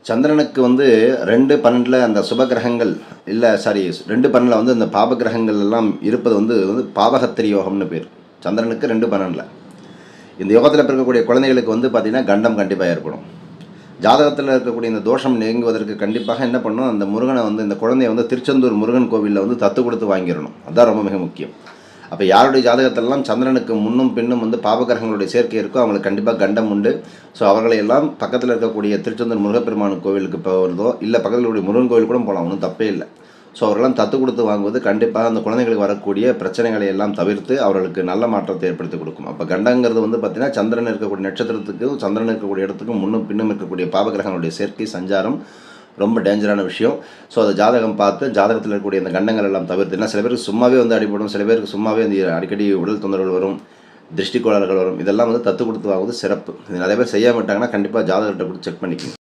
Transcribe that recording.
சந்திரனுக்கு வந்து 2-12 அந்த சுப கிரகங்கள் இல்லை சாரி 2-12 வந்து அந்த பாப கிரகங்கள் எல்லாம் இருப்பது வந்து பாவகத்திரி யோகம்னு பேர். சந்திரனுக்கு 2-12 இந்த யோகத்தில் பிறக்கக்கூடிய குழந்தைகளுக்கு வந்து பார்த்திங்கன்னா கண்டம் கண்டிப்பாக ஏற்படும். ஜாதகத்தில் இருக்கக்கூடிய இந்த தோஷம் நீங்குவதற்கு கண்டிப்பாக என்ன பண்ணணும், அந்த முருகனை வந்து இந்த குழந்தைய வந்து திருச்செந்தூர் முருகன் கோவிலில் வந்து தத்து கொடுத்து வாங்கிடணும். அதுதான் ரொம்ப மிக முக்கியம். அப்போ யாருடைய ஜாதகத்திலலாம் சந்திரனுக்கு முன்னும் பின்னும் வந்து பாபகிரகங்களுடைய சேர்க்கை இருக்கோ அவங்களுக்கு கண்டிப்பாக கண்டம் உண்டு. ஸோ அவர்களை எல்லாம் பக்கத்தில் இருக்கக்கூடிய திருச்செந்தூர் முருகப்பெருமான் கோவிலுக்கு போகிறதோ இல்லை பக்கத்தில் இருக்கக்கூடிய முருகன் கோவில் கூட போகலாம், ஒன்றும் தப்பே இல்லை. ஸோ அவர்களெல்லாம் தத்து கொடுத்து வாங்குவது கண்டிப்பாக அந்த குழந்தைகளுக்கு வரக்கூடிய பிரச்சனைகளை எல்லாம் தவிர்த்து அவர்களுக்கு நல்ல மாற்றத்தை ஏற்படுத்தி கொடுக்கும். அப்போ கண்டங்கிறது வந்து பார்த்திங்கன்னா சந்திரன் இருக்கக்கூடிய நட்சத்திரத்துக்கும் சந்திரன் இருக்கக்கூடிய இடத்துக்கும் முன்னும் பின்னும் இருக்கக்கூடிய பாபகிரகங்களுடைய சேர்க்கை சஞ்சாரம் ரொம்ப டேஞ்சரான விஷயம். ஸோ அதை ஜாதகம் பார்த்து ஜாதகத்தில் இருக்கக்கூடிய அந்த கண்டங்கள் எல்லாம் தவிர்த்து, ஏன்னா சில பேருக்கு சும்மாவே வந்து அடிபடும், சில பேருக்கு சும்மாவே அந்த அடிக்கடி உடல் தொந்தரவுகள் வரும், திருஷ்டி கோளாறுகள் வரும். இதெல்லாம் வந்து தத்து கொடுத்து வாங்குவது சிறப்பு. இது நிறைய பேர் செய்ய மாட்டாங்கன்னா கண்டிப்பாக ஜாதகத்தை கொடுத்து செக் பண்ணிக்கணும்.